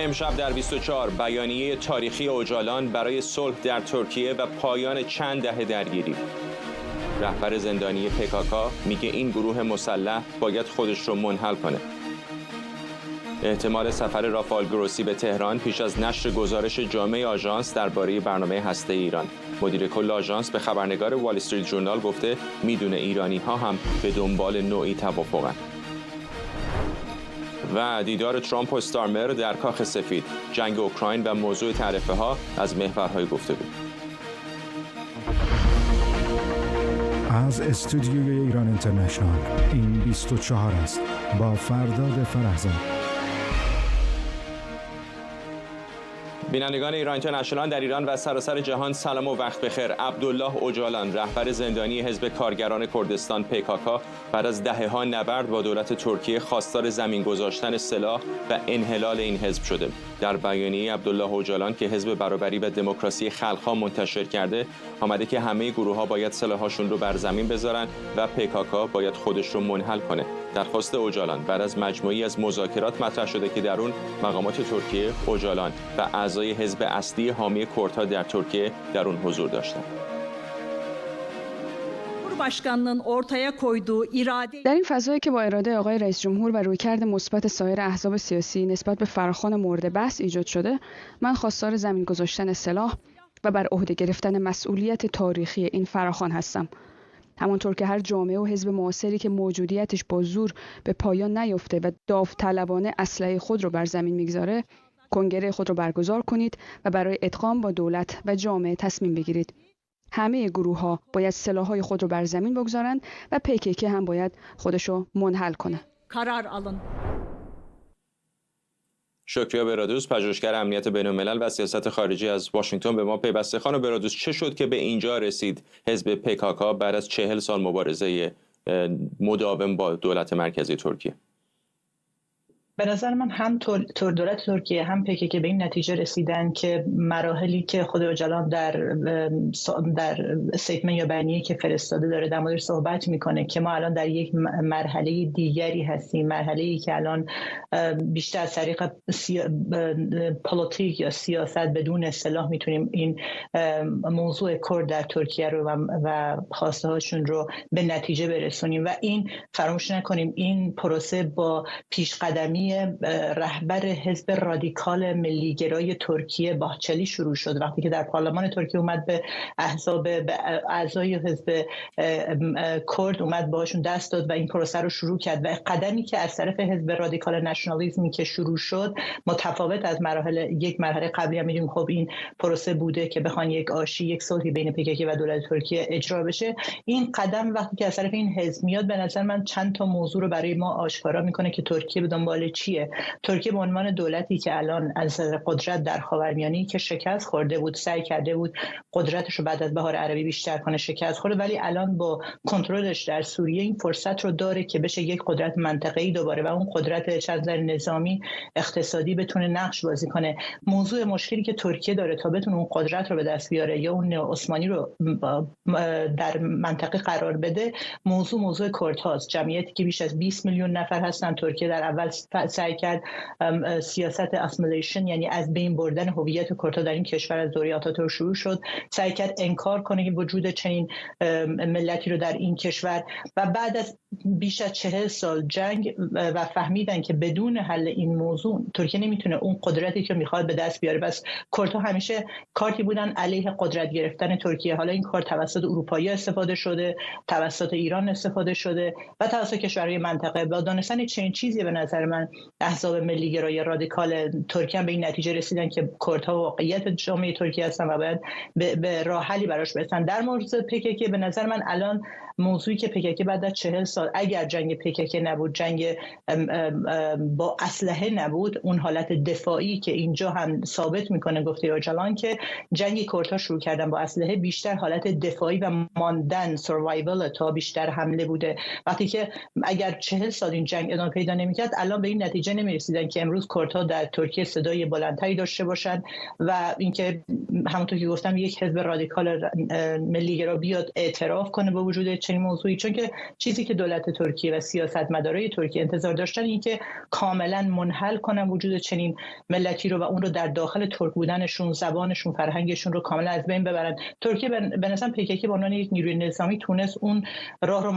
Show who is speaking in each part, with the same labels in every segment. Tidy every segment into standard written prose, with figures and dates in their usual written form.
Speaker 1: امشب در 24 بیانیه تاریخی اوجالان برای صلح در ترکیه و پایان چند دهه درگیری. رهبر زندانی پکاکا میگه این گروه مسلح باید خودش رو منحل کنه. احتمال سفر رافال گروسی به تهران پیش از نشر گزارش جامعه آژانس درباره برنامه هسته ایران. مدیر کل آژانس به خبرنگار وال استریت ژورنال گفته میدونه ایرانی‌ها هم به دنبال نوعی توافقن. و دیدار ترامپ و استارمر در کاخ سفید، جنگ اوکراین و موضوع تعرفه ها از محورهای گفتگو.
Speaker 2: از استودیوی ایران اینترنشنال این 24 است با فرداد فرهزاد.
Speaker 1: بینندگان ایران اینترنشنال در ایران و سراسر جهان سلام و وقت بخیر. عبدالله اوجالان رهبر زندانی حزب کارگران کردستان پکاکا بعد از دهه‌ها نبرد با دولت ترکیه خواستار زمین گذاشتن سلاح و انحلال این حزب شده. در بیانیه عبدالله اوجالان که حزب برابری و دموکراسی خلق‌ها منتشر کرده آمده که همه گروه‌ها باید سلاح‌هاشون رو بر زمین بذارن و پکاکا باید خودش رو منحل کنه. درخواست اوجالان بعد از مجموعی از مذاکرات مطرح شده که در اون مقامات ترکیه، اوجالان و اعضای حزب اصلی حامی کردها در ترکیه در اون حضور داشتند.
Speaker 3: در این فضایی که با اراده آقای رئیس جمهور و رویکرد مثبت سایر احزاب سیاسی نسبت به فراخوان مورد بحث ایجاد شده، من خواستار زمین گذاشتن سلاح و بر عهده گرفتن مسئولیت تاریخی این فراخوان هستم. همانطور که هر جامعه و حزب معاصری که موجودیتش با زور به پایان نیفته و داوطلبانه اسلحه خود رو بر زمین میگذاره، کنگره خود رو برگزار کنید و برای ادغام با دولت و جامعه تصمیم بگیرید. همه گروه‌ها باید سلاح‌های خود رو بر زمین بگذارند و PKK هم باید خودش رو منحل کنه.
Speaker 1: شکریا برادوس، پژوهشگر امنیت بین‌الملل و سیاست خارجی از واشنگتن به ما پیوسته. خانم برادوس، چه شد که به اینجا رسید حزب پکاکا بعد از 40 سال مبارزه مداوم با دولت مرکزی ترکیه؟
Speaker 4: به نظر من هم دولت ترکیه هم PKK به این نتیجه رسیدن که مراحلی که خود اوجالان در استیتمنت یا بیانیه‌ای که فرستاده داره در موردش صحبت میکنه که ما الان در یک مرحله دیگری هستیم، مرحله‌ای که الان بیشتر از طریق پلیتیک یا سیاست بدون سلاح میتونیم این موضوع کرد در ترکیه رو و خواسته هاشون رو به نتیجه برسونیم و این فراموش نکنیم این پروسه با پیشقدمی رهبر حزب رادیکال ملیگرای ترکیه باهچلی شروع شد. وقتی که در پارلمان ترکیه اومد به اعضای حزب کرد اومد باهاشون دست داد و این پروسه رو شروع کرد و قدمی که از طرف حزب رادیکال نشنالیسم که شروع شد متفاوت از یک مرحله قبلی هم میدونیم. خب این پروسه بوده که بخوان یک آشی، یک صلحی بین PKK و دولت ترکیه اجرا بشه. این قدم وقتی که از طرف این حزب میاد به نظر من چند تا موضوع رو برای ما آشکارا میکنه که ترکیه به دنبال چیه. ترکیه به عنوان دولتی که الان از قدرت در خاورمیانه که شکست خورده بود، سعی کرده بود قدرتش رو بعد از بهار عربی بیشتر کنه، شکست خورده، ولی الان با کنترلش در سوریه این فرصت رو داره که بشه یک قدرت منطقه‌ای دوباره و اون قدرت چند نظامی اقتصادی بتونه نقش بازی کنه. موضوع مشکلی که ترکیه داره تا بتونه اون قدرت رو به دست بیاره یا اون عثمانی رو در منطقه قرار بده، موضوع کردهاست. جمعیتی که بیش از 20 میلیون نفر هستن. ترکیه در اول سعی کرد سیاست اسیمیلیشن، یعنی از بین بردن هویت کردها در این کشور از دوره آتاتورک شروع شد. سعی کرد انکار کنه که وجود چنین ملتی رو در این کشور و بعد از بیش از 40 سال جنگ و فهمیدن که بدون حل این موضوع ترکیه نمیتونه اون قدرتی که میخواد به دست بیاره. بس کردها همیشه کارتی بودن علیه قدرت گرفتن ترکیه. حالا این کارت توسط اروپایی استفاده شده، توسط ایران استفاده شده و توسط کشورهای منطقه. با دانستن چنین چیزی به نظر من احزاب ملیگرای رادیکال ترکیه به این نتیجه رسیدن که کردها واقعیت جامعه ترکیه هستن و باید به راه حلی براش برسن. در مورد PKK به نظر من الان موضوعی که PKK بعد از 40 سال اگر جنگ PKK نبود، جنگ با اسلحه نبود، اون حالت دفاعی که اینجا هم ثابت میکنه گفته اوجالان که جنگ کردها شروع کردن با اسلحه بیشتر حالت دفاعی و ماندن سروایوال تا بیشتر حمله بوده. وقتی که اگر 40 سال این جنگ ادامه پیدا نمیکرد الان به این این نتیجه نمی‌رسیدن که امروز کردها در ترکیه صدای بلندتری داشته باشند و اینکه همونطور که گفتم یک حزب رادیکال ملی‌گرا بیاد اعتراف کنه با وجود چنین موضوعی، چون که چیزی که دولت ترکیه و سیاستمدارای ترکیه انتظار داشتن این که کاملا منحل کنن وجود چنین ملتی رو و اون رو در داخل ترک بودنشون، زبانشون، فرهنگشون رو کاملا از بین ببرن. ترکیه به نظر PKK به عنوان یک نیروی نظامی تونست اون راه رو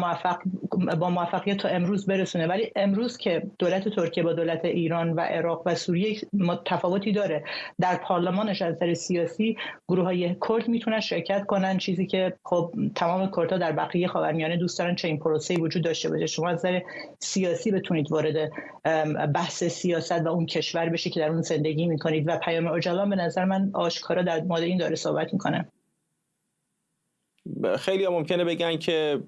Speaker 4: با موفقیت تا امروز برسونه، ولی امروز که دولت ترکیه با دولت ایران و عراق و سوریه تفاوتی داره. در پارلمانش از نظر سیاسی گروه‌های کرد میتونن شرکت کنن، چیزی که خب تمام کردها در بقیه خاورمیانه دوست دارن چنین پروسه‌ای وجود داشته باشه. شما از نظر سیاسی بتونید وارد بحث سیاست و اون کشور بشه که در اون زندگی میکنید و پیام اوجالان به نظر من آشکارا در مورد این داره صحبت میکنه.
Speaker 1: خیلی ممکنه بگن که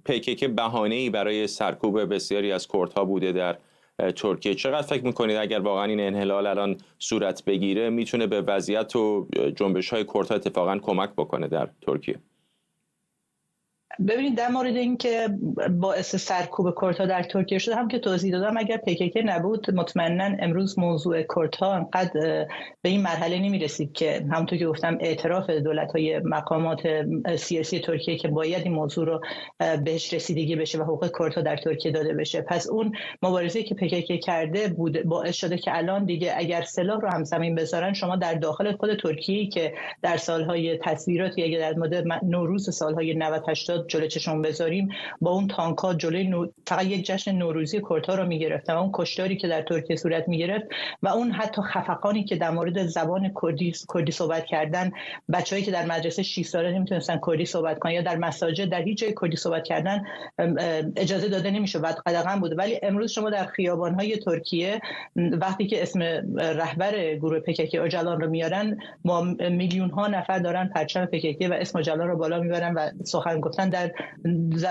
Speaker 1: PKK بهانه‌ای برای سرکوب بسیاری از کردها بوده در ترکیه. چقدر فکر میکنید اگر واقعا این انحلال الان صورت بگیره میتونه به وضعیت و جنبش‌های کردها اتفاقا کمک بکنه در ترکیه؟
Speaker 4: ببینید در مورد این که باعث سرکوب کردها در ترکیه شده هم که توضیح دادم، اگر PKK نبود مطمئنا امروز موضوع کردها انقدر به این مرحله نمی‌رسید که همونطور که گفتم اعتراف دولت‌های مقامات سیاسی ترکیه که باید این موضوع رو بهش رسیدگی بشه و حقوق کردها در ترکیه داده بشه. پس اون مبارزه‌ای که PKK کرده بود باعث شده که الان دیگه اگر سلاح رو هم زمین بذارن، شما در داخل خود ترکیه که در سال‌های تصویراتی اگه در مورد نوروز سال‌های 90 80 جلوی چشم بذاریم، با اون تانک‌ها جلوی فقط یک جشن نوروزی کردها رو می‌گرفتن، اون کشتاری که در ترکیه صورت می‌گرفت و اون حتی خفقانی که در مورد زبان کردی صحبت کردن، بچه‌هایی که در مدرسه 6 ساله نمی‌تونستن کردی صحبت کنن یا در مساجد در هیچ جای کردی صحبت کردن اجازه داده نمیشه و قدغن بود. ولی امروز شما در خیابان‌های ترکیه وقتی که اسم رهبر گروه PKK اوجالان رو میارن، با میلیون‌ها نفر دارن پرچم PKK و اسم اوجالان رو بالا میبرن و سخن گفتن در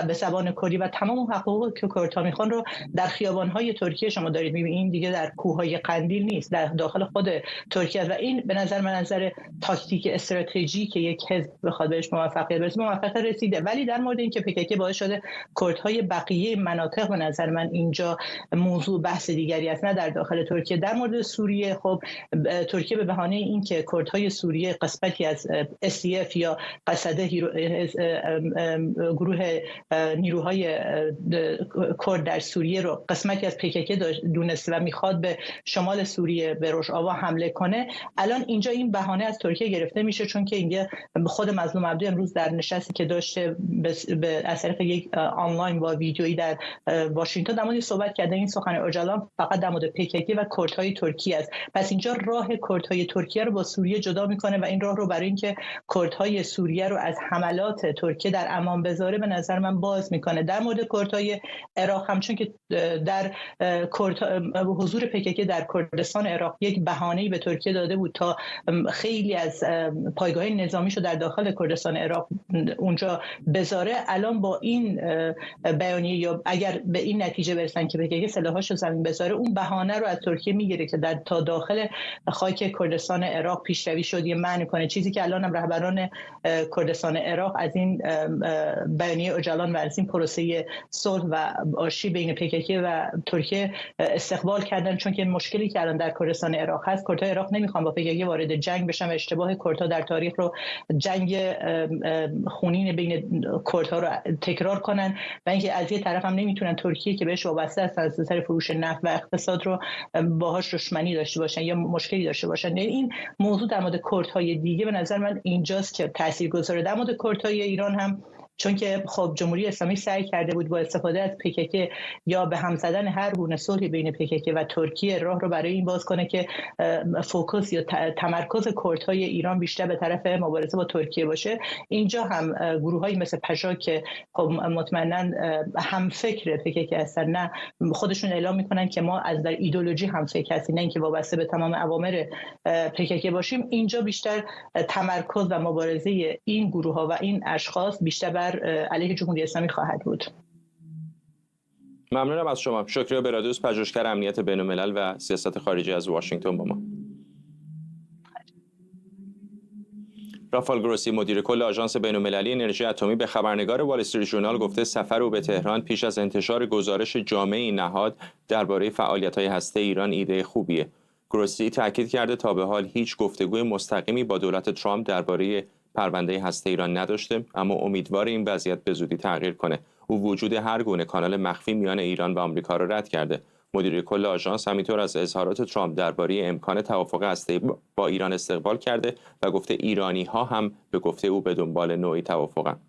Speaker 4: به زبان کردی و تمام حقوقی که کردها میخوان رو در خیابان‌های ترکیه شما دارید می‌بینید. این دیگه در کوههای قندیل نیست، در داخل خود ترکیه و این به نظر من نظر تاکتیک استراتژی که یک حزب بخواد بهش موفقیت رسیده. ولی در مورد اینکه PKK باعث شده کردهای بقیه مناطق به نظر من اینجا موضوع بحث دیگری است، نه در داخل ترکیه. در مورد سوریه خب ترکیه به بهانه اینکه کردهای سوریه قسمتی از SDF یا قصده گروه نیروهای کرد در سوریه رو قسمتی از PKK دونسته و میخواد به شمال سوریه به روش‌آوا حمله کنه، الان اینجا این بهانه از ترکیه گرفته میشه، چون که اینجا خود مظلوم عبدی امروز در نشستی که داشته از طریق یک آنلاین با ویدیویی در واشنگتن در مورد صحبت کرده. این سخن اوجالان فقط در مورد PKK و کردهای ترکیه است. پس اینجا راه کردهای ترکیه رو با سوریه جدا میکنه و این راه رو برای اینکه کردهای سوریه رو از حملات ترکیه در امان بذاره به نظر من باز میکنه. در مورد کردهای عراق همچون که در حضور PKK در کردستان عراق یک بهانه‌ای به ترکیه داده بود تا خیلی از پایگاه نظامیشو در داخل کردستان عراق اونجا بذاره، الان با این بیانیه یا اگر به این نتیجه برسن که PKK سلاحاشو زمین بذاره، اون بهانه رو از ترکیه میگیره که در تا داخل خاک کردستان عراق پیشروی شد یه معنی کنه، چیزی که الان هم رهبران کردستان عراق از این بیانیه اوجالان و از این پروسه صلح و آشتی بین PKK و ترکیه استقبال کردن، چون که مشکلی که الان در کردستان عراق هست، کردهای عراق نمیخوان با PKK وارد جنگ بشن و اشتباه کردها در تاریخ رو جنگ خونین بین کردها رو تکرار کنن و اینکه از یه طرف هم نمیتونن ترکیه که بهش وابسته است از نظر فروش نفت و اقتصاد رو باهاش دشمنی داشته باشن یا مشکلی داشته باشن. این موضوع در مورد کردهای دیگه به نظر من اینجاست که تاثیرگذاره. در مورد کردهای ایران هم چون که خب جمهوری اسلامی سعی کرده بود با استفاده از PKK یا به هم زدن هر گونه صلحی بین PKK و ترکیه راه رو برای این باز کنه که فوکوس یا تمرکز کردهای ایران بیشتر به طرف مبارزه با ترکیه باشه. اینجا هم گروهایی مثل پژاک که خب مطمئنا هم فکر PKK هستن، نه خودشون اعلام میکنن که ما از در ایدئولوژی هم فکر هستیم، نه اینکه وابسته به تمام اوامر PKK باشیم. اینجا بیشتر تمرکز و مبارزه این گروه‌ها و این اشخاص بیشتر علیه جمهوری اسلامی خواهد بود.
Speaker 1: ممنونم از شما. شکریه برادوس، پژوهشگر امنیت بین‌الملل و سیاست خارجی از واشنگتن با ما. رافال گروسی مدیر کل آژانس بین‌المللی انرژی اتمی به خبرنگار وال استریت ژورنال گفته سفر او به تهران پیش از انتشار گزارش جامع این نهاد درباره فعالیت‌های هسته‌ای ایران ایده خوبیه. گروسی تاکید کرده تا به حال هیچ گفتگوی مستقیمی با دولت ترامپ درباره پرونده هسته ایران نداشته، اما امیدوار این وضعیت به زودی تغییر کنه. او وجود هر گونه کانال مخفی میان ایران و آمریکا را رد کرده. مدیر کل آژانس همینطور از اظهارات ترامپ درباره امکان توافق هسته‌ای با ایران استقبال کرده و گفته ایرانی‌ها هم به گفته او به دنبال نوعی توافقند.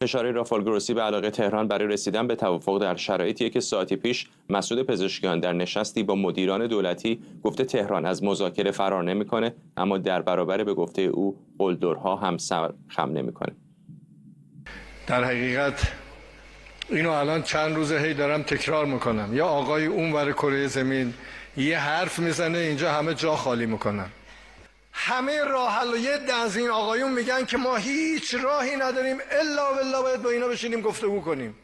Speaker 1: اشاره رافال گروسی به علاقه تهران برای رسیدن به توافق در شرایطی که ساعتی پیش مسعود پزشکیان در نشستی با مدیران دولتی گفته تهران از مذاکره فرار نمی‌کنه، اما در برابر به گفته او قلدرها هم سر خم نمی‌کنه.
Speaker 5: در حقیقت اینو الان چند روزه هی دارم تکرار میکنم، یا آقای اونور کره زمین یه حرف میزنه اینجا همه جا خالی میکنن. همه راه حل و یه از این آقایون میگن که ما هیچ راهی نداریم الا بالله باید با اینا بشینیم گفتگو کنیم.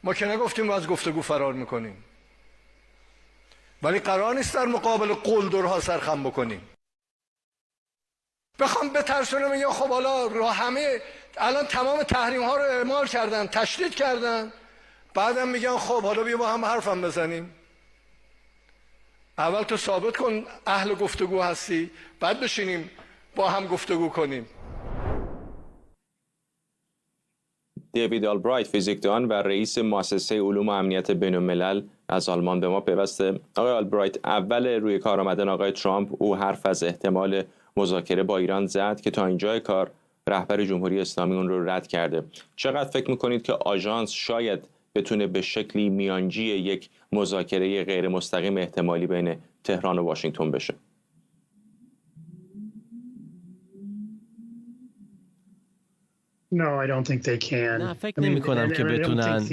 Speaker 5: ما که نگفتیم از گفتگو فرار میکنیم، ولی قرار نیست در مقابل قلدرها سرخم بکنیم. بخوام بترسونه میگن خب حالا همه الان تمام تحریم ها رو اعمال کردن، تشدید کردن، بعدم میگن خب حالا بیا با هم حرفم بزنیم. اول تو ثابت کن اهل گفتگو هستی، بعد بشینیم با هم گفتگو کنیم.
Speaker 1: دیوید آلبرایت فیزیکدان و رئیس مؤسسه علوم و امنیت بین‌الملل از آلمان به ما پیوسته. آقای آلبرایت، اول روی کار آمدن آقای ترامپ او حرف از احتمال مذاکره با ایران زد که تا اینجای کار رهبر جمهوری اسلامی اون رو رد کرده. چقدر فکر میکنید که آژانس شاید بتونه به شکلی میانجی یک مذاکره غیر مستقیم احتمالی بین تهران و واشنگتن بشه؟
Speaker 6: نه، فکر نمی کنم که بتونن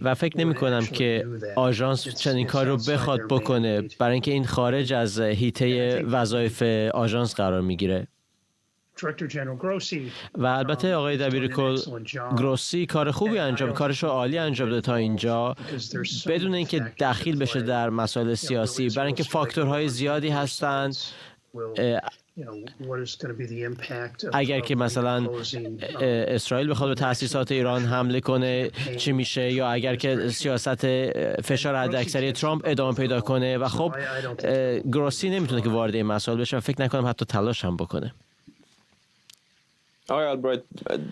Speaker 6: و فکر نمی کنم که آژانس چنین کار رو بخواد بکنه، برای اینکه این خارج از حیطه وظایف آژانس قرار میگیره. و البته آقای دبیرکل گروسی کار خوبی کارش رو عالی انجام داده تا اینجا، بدون اینکه دخیل بشه در مسائل سیاسی، برای اینکه فاکتورهای زیادی هستند. اگر که مثلا اسرائیل بخواد به تأسیسات ایران حمله کنه چی میشه، یا اگر که سیاست فشار حداکثری ترامپ ادامه پیدا کنه. و خب گروسی نمیتونه که وارد این مسائل بشه و فکر نکنم حتی تلاش هم بکنه.
Speaker 1: آقای آلبرایت،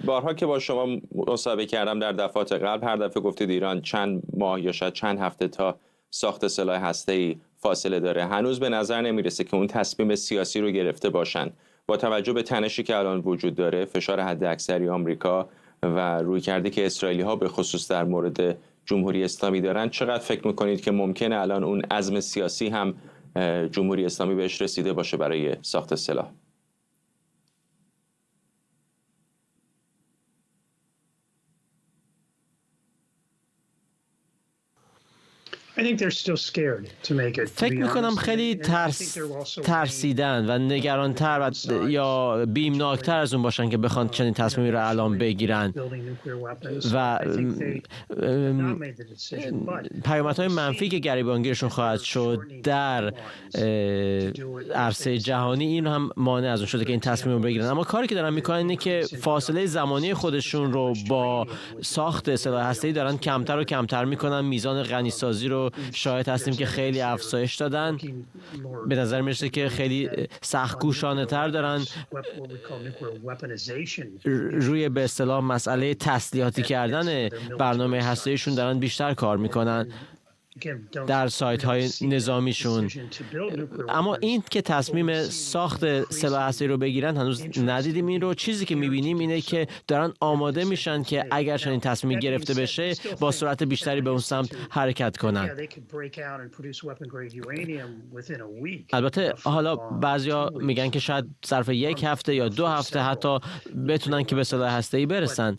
Speaker 1: بارها که با شما مصاحبه کردم در دفعات قبل، هر دفعه گفتید ایران چند ماه یا شاید چند هفته تا ساخت سلاح هسته‌ای فاصله داره. هنوز به نظر نمیرسه که اون تصمیم سیاسی رو گرفته باشن. با توجه به تنشی که الان وجود داره، فشار حداکثری آمریکا و رویکردی که اسرائیلی‌ها به خصوص در مورد جمهوری اسلامی دارن، چقدر فکر میکنید که ممکنه الان اون عزم سیاسی هم جمهوری اسلامی بهش رسیده باشه برای ساخت سلاح؟
Speaker 6: فکر میکنم خیلی ترسیدن و نگرانتر یا بیمناکتر از اون باشن که بخوان چنین تصمیمی رو الان بگیرن و پیامدهای منفی که گریبانگیرشون خواهد شد در عرصه جهانی این هم مانع از اون شده که این تصمیم رو بگیرن. اما کاری که دارن میکنن اینه که فاصله زمانی خودشون رو با ساخت سلاح هسته‌ای دارن کمتر و کمتر میکنن. میزان غنیسازی رو شاهد هستیم که خیلی افزایش دادن. به نظر میرسه که خیلی سخت‌کوشانه تر دارن روی به اصطلاح مسئله تسلیحاتی کردن برنامه هسته‌ایشون دارن بیشتر کار میکنن در سایت های نظامیشون. اما این که تصمیم ساخت سلاح هسته‌ای رو بگیرن هنوز ندیدیم. این رو چیزی که میبینیم اینه که دارن آماده میشن که اگر چنین تصمیم گرفته بشه با سرعت بیشتری به اون سمت حرکت کنن. البته حالا بعضیا میگن که شاید ظرف یک هفته یا 2 هفته حتی بتونن که به سلاح هسته‌ای برسن.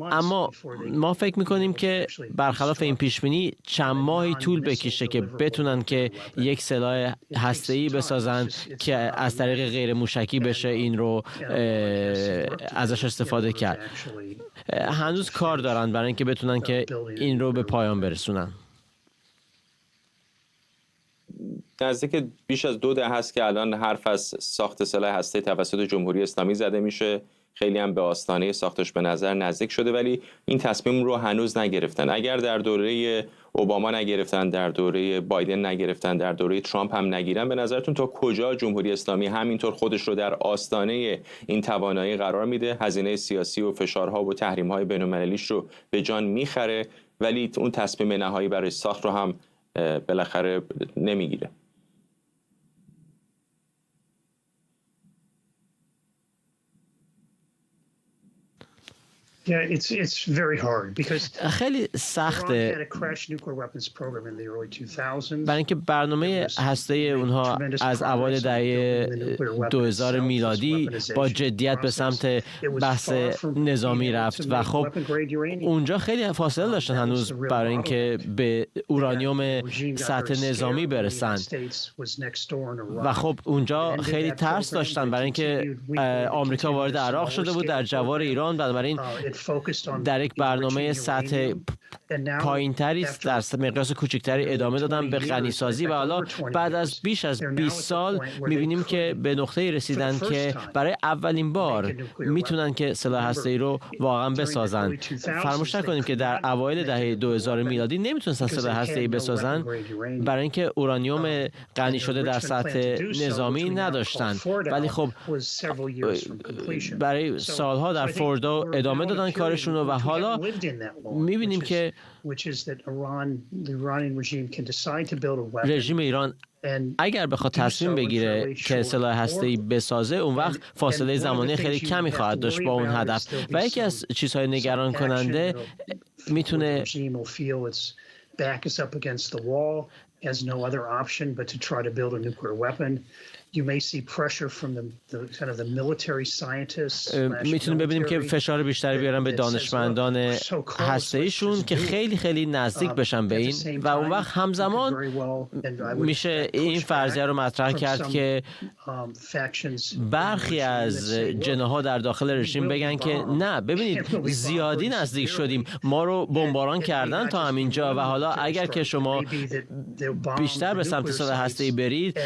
Speaker 6: اما ما فکر میکنیم که برخلاف این پیشبینی چند ماهی طول بکشه که بتونن که یک سلاح هسته‌ای بسازن که از طریق غیر موشکی بشه این رو ازش استفاده کرد. هنوز کار دارن برای اینکه بتونن که این رو به پایان برسونن.
Speaker 1: نزدیک بیش از 2 دهه است که الان حرف از ساخت سلاح هسته‌ای توسط جمهوری اسلامی زده میشه. خیلی هم به آستانه ساختش به نظر نزدیک شده، ولی این تصمیم رو هنوز نگرفتن. اگر در دوره اوباما نگرفتن، در دوره بایدن نگرفتن، در دوره ترامپ هم نگیرن، به نظرتون تا کجا جمهوری اسلامی همینطور خودش رو در آستانه این توانایی قرار میده؟ هزینه سیاسی و فشارها و تحریم‌های بین‌المللیش رو به جان میخره، ولی اون تصمیم نهایی برای ساخت رو هم بالاخره نمیگیره.
Speaker 6: خیلی سخته برای اینکه برنامه هسته اونها از اوایل دهه 2000 میلادی با جدیت به سمت بحث نظامی رفت و خب اونجا خیلی فاصله داشتن هنوز برای اینکه به اورانیوم سطح نظامی برسن و خب اونجا خیلی ترس داشتن برای اینکه آمریکا وارد عراق شده بود در جوار ایران، بنابراین در یک برنامه سطح پایین‌تری در مقیاس کوچکتری ادامه دادن به غنی‌سازی و حالا بعد از بیش از 20 سال می‌بینیم که به نقطه‌ای رسیدن که برای اولین بار میتونن که سلاح هسته‌ای رو واقعا بسازن. فراموش نکنیم که در اوایل دهه 2000 میلادی نمیتونستن سلاح هسته‌ای بسازن برای اینکه اورانیوم غنی شده در سطح نظامی نداشتن، ولی خب برای سالها در فوردو ادامه دادن کارشون رو و حالا می‌بینیم که رژیم ایران اگر بخواد تصمیم بگیره که سلاح هسته‌ای بسازه، اون وقت فاصله زمانی خیلی کمی خواهد داشت با اون هدف و یکی از چیزهای نگران کننده میتونه میتونیم ببینیم که فشار بیشتری بیارن به دانشمندان هسته‌ایشون که خیلی خیلی نزدیک بشن به این و اون وقت همزمان میشه این فرضیه رو مطرح کرد که برخی از جناح‌ها در داخل رژیم بگن که نه ببینید زیادی نزدیک شدیم، ما رو بمباران کردن تا همینجا و حالا اگر که شما بیشتر به سمت سلاح هسته‌ای برید،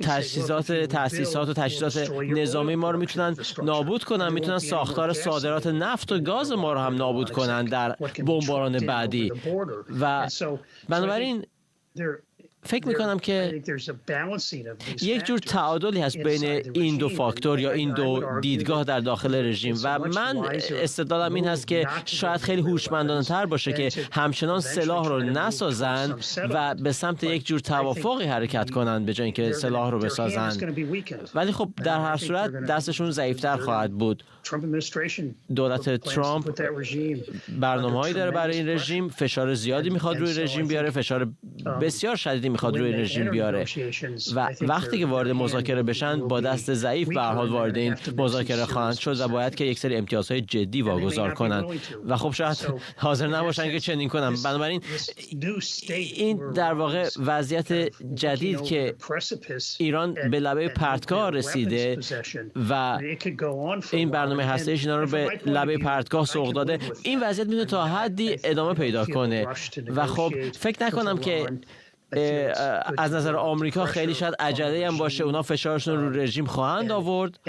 Speaker 6: تاسیسات و تجهیزات نظامی ما رو میتونن نابود کنن، میتونن ساختار صادرات نفت و گاز ما رو هم نابود کنن در بمباران بعدی و بنابراین فکر میکنم که یک جور تعادلی هست بین این دو فاکتور یا این دو دیدگاه در داخل رژیم و من استدلالم این هست که شاید خیلی هوشمندانه تر باشه که همچنان سلاح رو نسازن و به سمت یک جور توافقی حرکت کنن به جای اینکه سلاح رو بسازن، ولی خب در هر صورت دستشون ضعیفتر خواهد بود. دولت ترامپ برنامه‌هایی داره برای این رژیم، فشار زیادی میخواد روی رژیم بیاره، فشار بسیار شدیدی میخواد روی رژیم بیاره و وقتی که وارد مذاکره بشن با دست ضعیف به هر حال وارد این مذاکره خواهند شد و باید که یک سری امتیازهای جدی واگذار کنن و خب شاید حاضر نباشن که چنین کنن. بنابراین این در واقع وضعیت جدید که ایران به لبه پرتگاه رسیده و این برنامه هسته‌ایش اینا رو به لبه پرتگاه سوق داده، این وضعیت میتونه تا حدی ادامه پیدا کنه و خب فکر نکنم که از نظر آمریکا خیلی شاید عجله هم باشه، اونا فشارشون رو رژیم خواهند آورد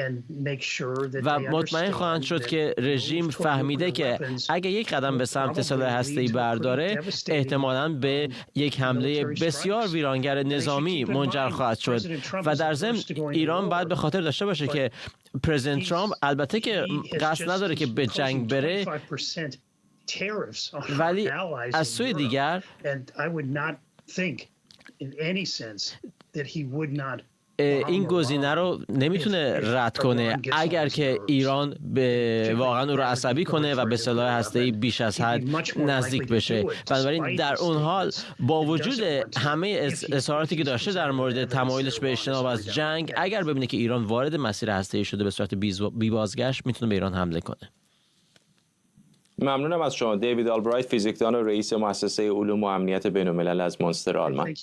Speaker 6: و مطمئن خواهند شد که رژیم فهمیده که اگه یک قدم به سمت سلاح هسته‌ای برداره احتمالاً به یک حمله بسیار ویرانگر نظامی منجر خواهد شد و در ضمن ایران باید به خاطر داشته باشه که پرزیدنت ترامپ البته که قصد نداره که به جنگ بره، ولی از سوی دیگر این گزینه رو نمیتونه رد کنه اگر که ایران به واقعا او رو عصبی کنه و به سلاح هسته‌ای بیش از حد نزدیک بشه. بنابراین در اون حال با وجود همه اظهاراتی که داشته در مورد تمایلش به اجتناب از جنگ، اگر ببینه که ایران وارد مسیر هسته‌ای شده به صورت بی بازگشت میتونه به ایران حمله کنه.
Speaker 1: ممنونم از شما. دیوید آلبرایت، فیزیکدان و رئیس مؤسسه علوم و امنیت بین‌الملل از مانچستر آلمان.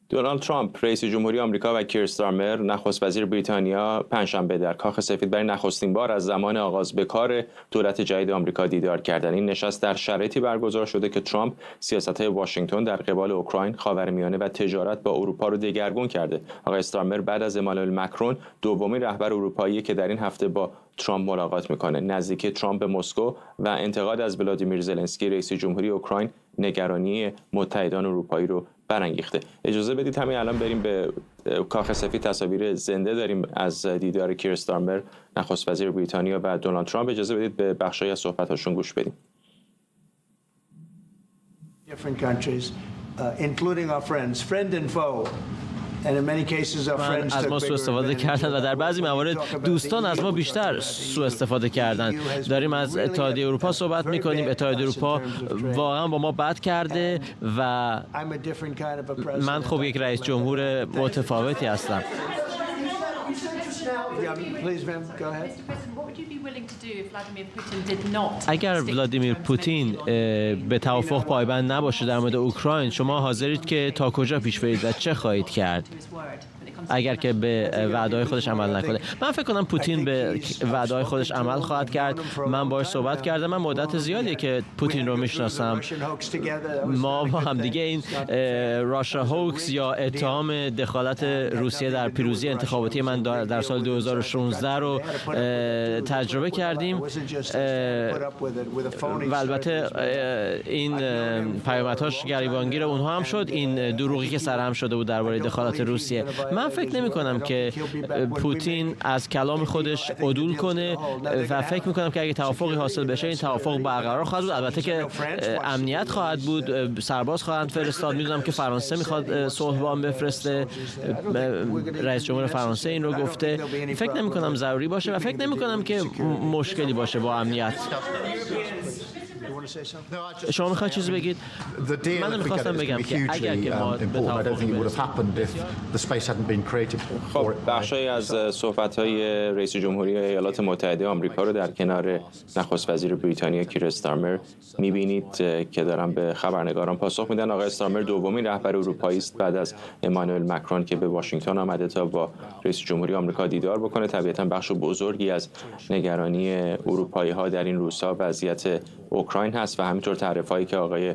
Speaker 1: دونالد ترامپ رئیس جمهوری آمریکا و کیر استارمر نخست وزیر بریتانیا پنجشنبه در کاخ سفید برای نخستین بار از زمان آغاز به کار دولت جدید آمریکا دیدار کردند. این نشست در شرایطی برگزار شده که ترامپ سیاست‌های واشنگتن در قبال اوکراین، خاورمیانه و تجارت با اروپا رو دگرگون کرده. آقای استارمر بعد از امانوئل مکرون دومین رهبر اروپایی که در این هفته با ترامپ ملاقات میکنه. نزدیکی ترامپ به مسکو و انتقاد از ولادیمیر زلنسکی رئیس جمهوری اوکراین نگرانی متحدان اروپایی رو برانگیخته. اجازه بدید همین الان بریم به کاخ سفید. تصاویر زنده داریم از دیدار کیر استارمر نخست وزیر بریتانیا و دونالد ترامپ. اجازه بدید به بخشی از صحبت‌هاشون گوش بدیم.
Speaker 7: Different countries, including our friends, friend and foe.
Speaker 6: از ما سوء استفاده کردن و در بعضی موارد دوستان از ما بیشتر سوء استفاده کردن. داریم از اتحادیه اروپا صحبت میکنیم. اتحادیه اروپا واقعا با ما بد کرده و من خب یک رئیس جمهور متفاوتی هستم. اگر ولادیمیر پوتین به توافق پایبند نباشه در مورد اوکراین، شما حاضرید که تا کجا پیش برید و چه خواهید کرد اگر که به وعده‌های خودش عمل نکنه؟ من فکر کنم پوتین به وعده‌های خودش عمل خواهد کرد. من باهاش صحبت کردم. من مدت زیادیه که پوتین رو میشناسم. ما با هم دیگه این راشا هوکس یا اتهام دخالت روسیه در پیروزی انتخاباتی من در سال 2016 رو تجربه کردیم و البته این پیامدهاش گریبانگیر اونها هم شد. این دروغی که سرهم شده بود درباره دخالت روسیه. من فکر نمی کنم که پوتین از کلام خودش عدول کنه و فکر می کنم که اگه توافقی حاصل بشه این توافق برقرار خواهد بود. البته که امنیت خواهد بود، سرباز خواهند فرستاد. میدونم که فرانسه میخواد صلح‌بان بفرسته. رئیس جمهور فرانسه این رو گفته. فکر نمی کنم ضروری باشه و فکر نمی کنم که مشکلی باشه با امنیت. شما میخواید چیزی بگید؟ من نمیخواستم بگم که اگر که ما به
Speaker 1: خب بخشی از صحبت‌های رئیس جمهوری ایالات متحده آمریکا رو در کنار نخست وزیر بریتانیا کیر استارمر می‌بینید که دارن به خبرنگاران پاسخ میدن. آقای استارمر دومین رهبر اروپایی است بعد از امانوئل مکرون که به واشنگتن آمده تا با رئیس جمهوری آمریکا دیدار بکنه. طبیعتاً بخش بزرگی از نگرانی اروپایی‌ها در این روزها وضعیت اوکراین هست و همینطور تعرفه‌ای که آقای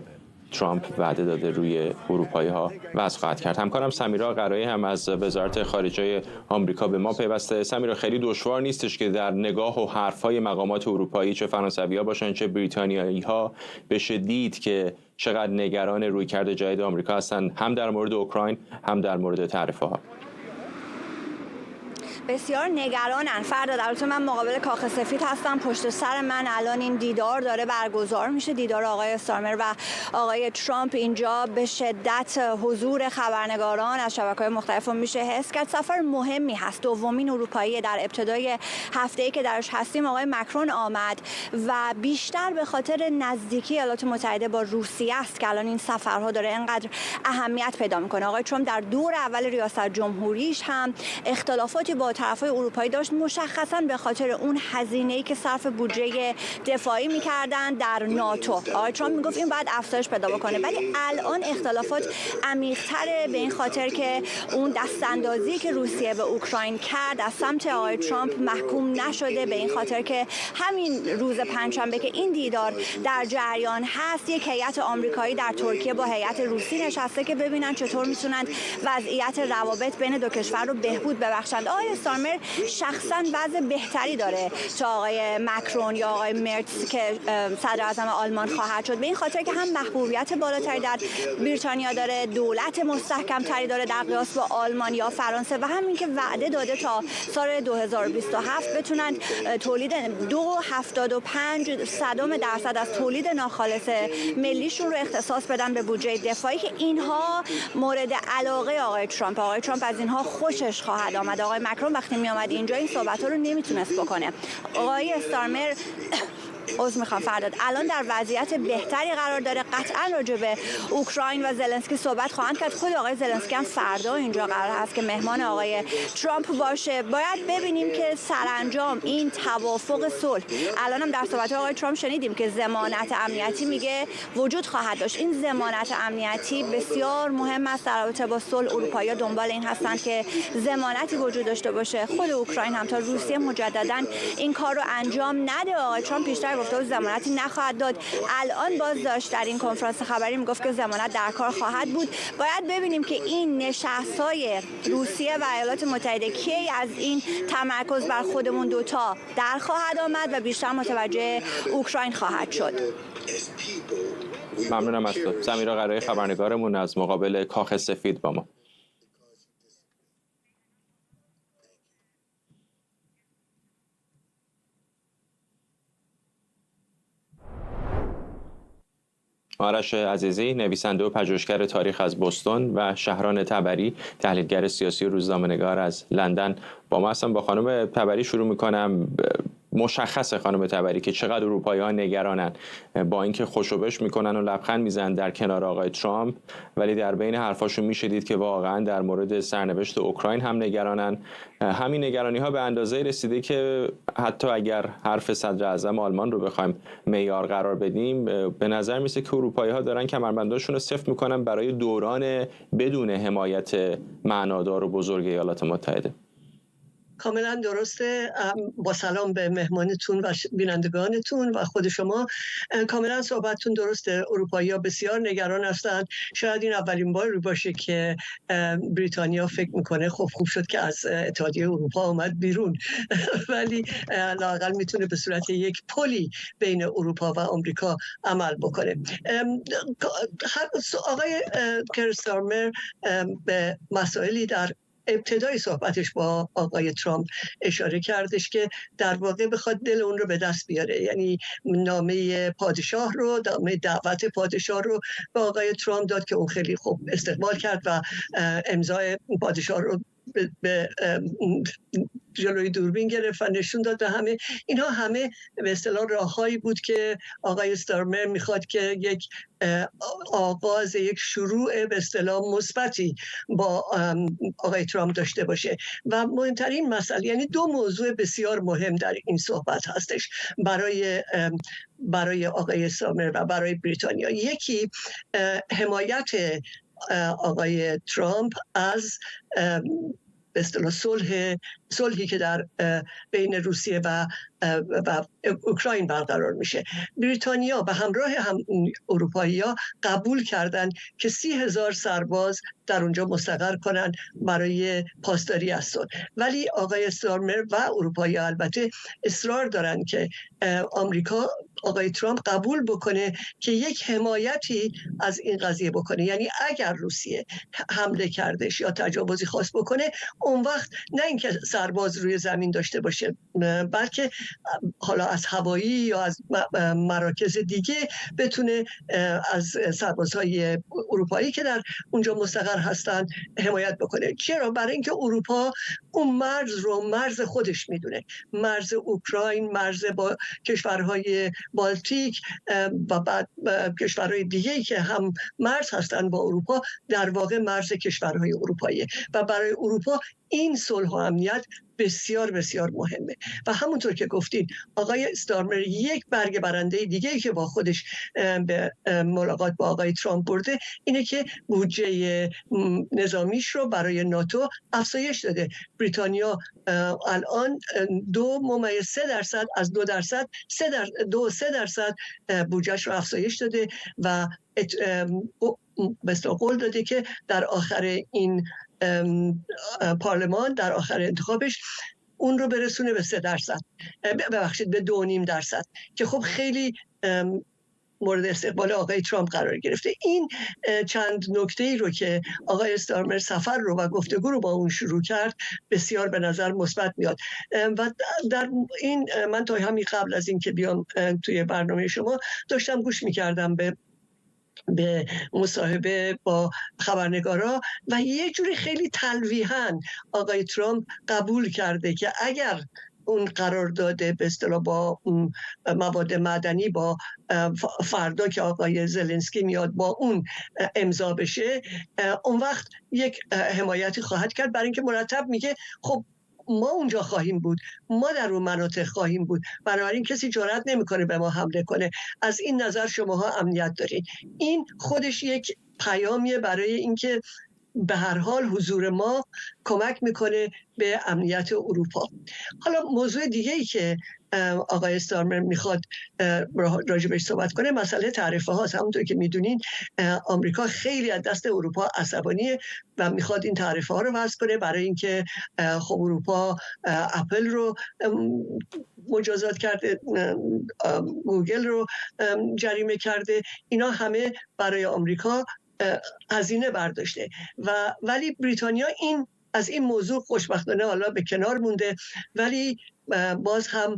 Speaker 1: ترامپ وعده داده روی اروپایی‌ها وضع خواهد کرد. همکارم سمیرا قرایی هم از وزارت خارجه آمریکا به ما پیوسته. سمیرا، خیلی دشوار نیستش که در نگاه و حرف‌های مقامات اروپایی، چه فرانسوی‌ها باشن چه بریتانیایی‌ها، بشه دید که چقدر نگران رویکرد جدید آمریکا هستن، هم در مورد اوکراین هم در مورد تعرفه‌ها.
Speaker 8: بسیار نگرانن. فردا البته من مقابل کاخ سفید هستم. پشت سر من الان این دیدار داره برگزار میشه، دیدار آقای استارمر و آقای ترامپ. اینجا به شدت حضور خبرنگاران از شبکه‌های مختلف رو میشه حس کرد. سفر مهمی هست. دومین اروپایی در ابتدای هفته‌ای که درش هستیم آقای مکرون آمد و بیشتر به خاطر نزدیکی ایالات متحده با روسیه است که الان این سفرها داره اینقدر اهمیت پیدا میکنه. آقای ترامپ در دور اول ریاست جمهوریش هم اختلافاتی با طرفای اروپایی داشت، مشخصا به خاطر اون هزینه‌ای که صرف بودجه دفاعی می‌کردن در ناتو. آقای ترامپ میگفت این باید افزایش پیدا بکنه، ولی الان اختلافات عمیق‌تره به این خاطر که اون دستاندازی که روسیه به اوکراین کرد از سمت آقای ترامپ محکوم نشده، به این خاطر که همین روز پنجشنبه که این دیدار در جریان هست یک هیئت آمریکایی در ترکیه با هیئت روسی نشسته که ببینن چطور میتونن وضعیت روابط بین دو کشور رو بهبود ببخشند. آقای استارمر شخصا وضع بهتری داره تا آقای مکرون یا آقای مرتز که صدر اعظم آلمان خواهد شد، به این خاطر که هم محبوبیت بالاتری در بریتانیا داره، دولت مستحکم تری داره در قیاس با آلمان یا فرانسه و همین که وعده داده تا سال 2027 بتونن تولید 2.75% از تولید ناخالص ملیشون رو اختصاص بدن به بودجه دفاعی که اینها مورد علاقه آقای ترامپ. آقای ترامپ از اینها خوشش خواهد آمد. آقای مکرون وقتی می آمد اینجا این صحبت ها رو نمیتونست بکنه. آقای استارمر فرداد الان در وضعیت بهتری قرار داره. قطعا راجع به اوکراین و زلنسکی صحبت خواهند کرد. خود آقای زلنسکی هم فردا اینجا قرار هست که مهمان آقای ترامپ باشه. باید ببینیم که سرانجام این توافق صلح، الان هم در صحبت آقای ترامپ شنیدیم که ضمانت امنیتی میگه وجود خواهد داشت. این ضمانت امنیتی بسیار مهم است در رابطه با صلح. اروپایی‌ها دنبال این هستند که ضمانتی وجود داشته باشه. خود اوکراین هم تا روسیه مجددا این کار رو انجام نده. آقای ترامپ پیشتر گفته بود ضمانتی نخواهد داد. الان باز داشت در این کنفرانس خبری میگفت که ضمانت در کار خواهد بود. باید ببینیم که این نشست‌های روسیه و ایالات متحده کی از این تمرکز بر خودمون دوتا در خواهد آمد و بیشتر متوجه اوکراین خواهد شد.
Speaker 1: ممنونم از تو. سمیرا قرایی خبرنگارمون از مقابل کاخ سفید با ما. آرش عزیزی، نویسنده و پژوهشگر تاریخ از بوستون، و شهران تبری، تحلیلگر سیاسی و روزنامه‌نگار از لندن با ما هستن. با خانم تبری شروع می‌کنم. مشخصه خانم تبری که چقدر اروپایی‌ها نگرانن، با اینکه خوشوبش میکنن و لبخند میزنن در کنار آقای ترامپ، ولی در بین حرفاشون میشه دید که واقعا در مورد سرنوشت اوکراین هم نگرانن. همین نگرانی‌ها به اندازه رسیده که حتی اگر حرف صدر اعظم آلمان رو بخوایم معیار قرار بدیم، به نظر میسه که اروپایی‌ها دارن کمربنداشون رو سفت میکنن برای دوران بدون حمایت معنادار و بزرگ ایالات متحده.
Speaker 9: کاملا درسته. با سلام به مهمانتون و بینندگانتون و خود شما. کاملا صحبتتون درسته. اروپایی‌ها بسیار نگران هستند. شاید این اولین باری باشه که بریتانیا فکر میکنه خب خوب شد که از اتحادیه اروپا اومد بیرون ولی لااقل میتونه به صورت یک پلی بین اروپا و آمریکا عمل بکنه. آقای کیر استارمر به مسائلی در ابتدای صحبتش با آقای ترامپ اشاره کردش که در واقع بخواد دل اون رو به دست بیاره، یعنی نامه پادشاه رو، نامه دعوت پادشاه رو به آقای ترامپ داد که اون خیلی خوب استقبال کرد و امضای پادشاه رو به جلوی دوربین گرفت و نشون داد. همه اینها همه به اصطلاح راههایی بود که آقای استارمر میخواد که یک آغاز، یک شروع به اصطلاح مثبتی با آقای ترامپ داشته باشه. و مهمترین مسئله، یعنی دو موضوع بسیار مهم در این صحبت هستش برای آقای استارمر و برای بریتانیا. یکی حمایت آقای ترامپ از به اصطلاح صلحی که در بین روسیه و اوکراین برقرار میشه. بریتانیا به همراه اروپایی‌ها قبول کردن که 30,000 سرباز در اونجا مستقر کنن برای پاسداری از صلح. ولی آقای استارمر و اروپایی‌ها البته اصرار دارن که آمریکا، آقای ترامپ قبول بکنه که یک حمایتی از این قضیه بکنه. یعنی اگر روسیه حمله کردش یا تجاوزی خواست بکنه، اون وقت نه اینکه سرباز روی زمین داشته باشه، بلکه حالا از هوایی یا از مراکز دیگه بتونه از سربازهای اروپایی که در اونجا مستقر هستن حمایت بکنه. چرا؟ برای اینکه اروپا اون مرز رو مرز خودش میدونه، مرز اوکراین، مرز با کشورهای بالتیک و بعد کشورهای دیگه‌ای که هم مرز هستن با اروپا، در واقع مرز کشورهای اروپایی و برای اروپا این صلح و امنیت بسیار بسیار مهمه. و همونطور که گفتین آقای استارمر یک برگ برنده دیگه‌ای که با خودش به ملاقات با آقای ترامپ برده اینه که بودجه نظامیش رو برای ناتو افزایش داده. بریتانیا الان 2.3% از 2% 3% بودجهش رو افزایش داده و به قول داده که در آخر این پارلمان، در آخر انتخابش، اون رو برسونه به 3%، ببخشید به 2.5%، که خب خیلی مورد استقبال آقای ترامپ قرار گرفته. این چند نکته‌ای رو که آقای استارمر سفر رو و گفتگو رو با اون شروع کرد بسیار به نظر مثبت میاد. و در این من تا همین قبل از این که بیام توی برنامه شما داشتم گوش میکردم به مصاحبه با خبرنگارا و یه جوری خیلی تلویحاً آقای ترامپ قبول کرده که اگر اون قرارداد به اصطلاح با مواد معدنی با فردا که آقای زلنسکی میاد با اون امضا بشه، اون وقت یک حمایتی خواهد کرد، برای اینکه مرتب میگه خب ما اونجا خواهیم بود، ما در اون مناطق خواهیم بود، بنابراین کسی جرئت نمیکنه به ما حمله کنه. از این نظر شماها امنیت دارید. این خودش یک پیامیه برای اینکه به هر حال حضور ما کمک میکنه به امنیت اروپا. حالا موضوع دیگه ای که آقای استارمر میخواد راجبش صحبت کنه مسئله تعرفه هاست. همونطور که میدونین آمریکا خیلی از دست اروپا عصبانیه و میخواد این تعرفه ها رو وضع کنه، برای اینکه خب اروپا اپل رو مجازات کرده، گوگل رو جریمه کرده، اینا همه برای آمریکا هزینه برداشته ولی بریتانیا از این موضوع خوشبختانه حالا به کنار مونده، ولی باز هم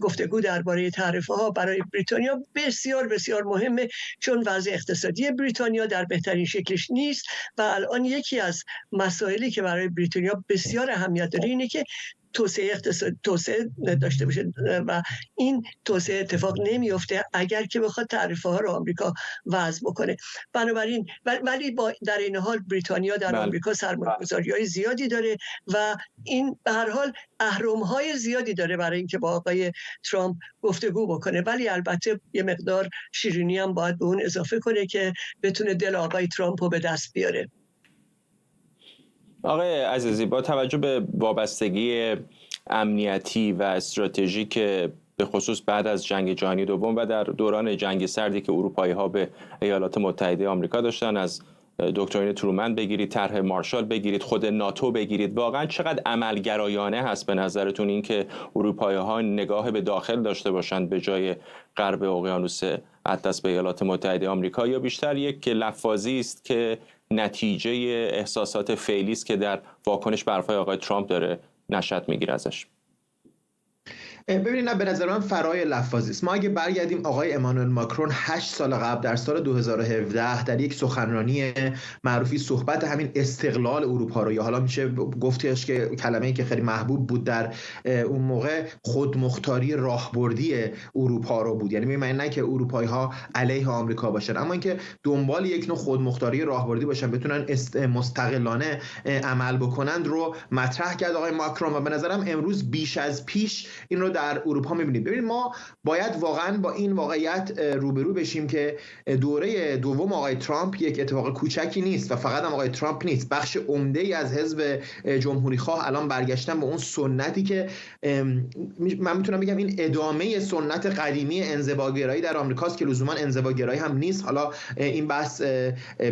Speaker 9: گفتگو درباره تعرفه ها برای بریتانیا بسیار بسیار مهمه، چون وضع اقتصادی بریتانیا در بهترین شکلش نیست و الان یکی از مسائلی که برای بریتانیا بسیار اهمیت داره اینه که توسعه داشته باشه و این توسعه اتفاق نمیفته اگر که بخواد تعرفه ها رو آمریکا وضع بکنه. بنابراین ولی در این حال بریتانیا در آمریکا سرمایه‌گذاری‌های زیادی داره و این به هر حال اهرم‌های زیادی داره برای اینکه با آقای ترامپ گفتگو بکنه، ولی البته یه مقدار شیرینی هم باید به اون اضافه کنه که بتونه دل آقای ترامپ رو به دست بیاره.
Speaker 1: آقای عزیزی، با توجه به وابستگی امنیتی و استراتژیک به خصوص بعد از جنگ جهانی دوم و در دوران جنگ سردی که اروپایی‌ها به ایالات متحده آمریکا داشتن، از دکترین ترومن بگیرید، طرح مارشال بگیرید، خود ناتو بگیرید، واقعا چقدر عملگرایانه هست به نظرتون این که اروپایی‌ها نگاه به داخل داشته باشند به جای غرب اقیانوس اطلس به ایالات متحده آمریکا، یا بیشتر یک لفاظی است که نتیجه احساسات فعلی است که در واکنش به حرف‌های آقای ترامپ داره نشأت میگیره ازش؟
Speaker 10: ببینید، نه، به نظر من فرای لفاظی است. ما اگه برگردیم آقای امانوئل ماکرون 8 سال قبل در سال 2017 در یک سخنرانی معروفی صحبت همین استقلال اروپا رو، یا حالا میشه گفتش که کلمه‌ای که خیلی محبوب بود در اون موقع خودمختاری راهبردی اروپا رو بود. یعنی معنی نه که اروپایی‌ها علیه آمریکا باشن، اما اینکه دنبال یک نوع خودمختاری راهبردی باشن، بتونن مستقلانه عمل بکنند رو مطرح کرد آقای ماکرون و به نظرم امروز بیش از پیش این رو در اروپا می‌بینید. ببینید، ما باید واقعاً با این واقعیت روبرو بشیم که دوره دوم آقای ترامپ یک اتفاق کوچکی نیست و فقط هم آقای ترامپ نیست. بخش عمده‌ای از حزب جمهوری‌خواه الان برگشتن به اون سنتی که من میتونم بگم این ادامه سنت قدیمی انزواگرایی در آمریکاست که لزوما انزواگرایی هم نیست. حالا این بحث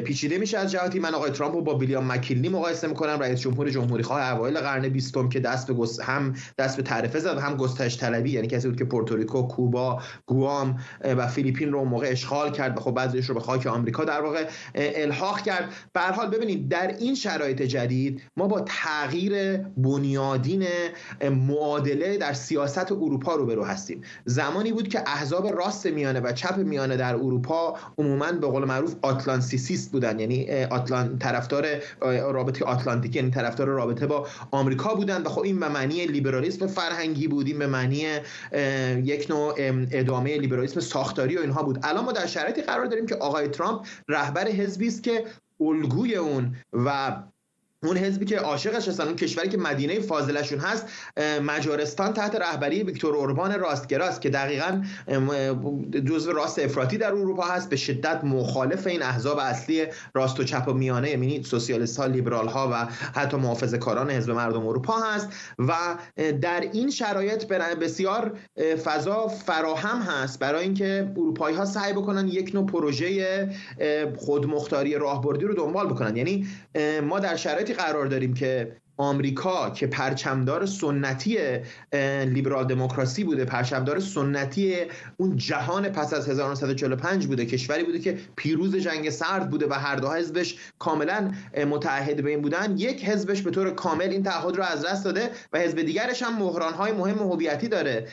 Speaker 10: پیچیده میشه از جهاتی. من آقای ترامپ رو با ویلیام مکینلی مقایسه می‌کنم، رئیس جمهور جمهوری‌خواه اوایل قرن 20 که دست به تعرفه زد و هم گسترش طلبی، یعنی کسی بود که پورتوریکو، کوبا، گوام و فیلیپین رو موقع اشغال کرد و خب بعضیش رو به خاک آمریکا در واقع الحاق کرد. به هر حال ببینید، در این شرایط جدید ما با تغییر بنیادین معادله در سیاست اروپا روبرو هستیم. زمانی بود که احزاب راست میانه و چپ میانه در اروپا عموماً به قول معروف آتلانتیسیست بودن، یعنی طرفدار رابطه آتلانتیکی، یعنی طرفدار رابطه با آمریکا بودن و خب این به معنی لیبرالیسم فرهنگی بود، این به معنی یک نوع ادامه لیبرالیسم ساختاری و اینها بود. الان ما در شرایطی قرار داریم که آقای ترامپ رهبر حزبی است که الگوی اون و اون حزبی که عاشقش هستن، اون کشوری که مدینه فاضلشون هست، مجارستان تحت رهبری ویکتور اوربان راستگراست که دقیقاً جزو راست افراطی در اروپا هست، به شدت مخالف این احزاب اصلی راست و چپ و میانه، یعنی سوسیالیست‌ها، لیبرال‌ها و حتی محافظه‌کاران حزب مردم اروپا هست و در این شرایط بسیار فضا فراهم هست برای اینکه اروپایی‌ها سعی بکنن یک نوع پروژه خودمختاری راهبردی رو دنبال بکنن. یعنی ما در شرایطی قرار داریم که آمریکا که پرچمدار سنتی لیبرال دموکراسی بوده، پرچمدار سنتی اون جهان پس از 1945 بوده، کشوری بوده که پیروز جنگ سرد بوده و هر دو حزبش کاملا متحد به این بودن، یک حزبش به طور کامل این تعهد رو از دست داده و حزب دیگرش هم بحران‌های مهم هویتی داره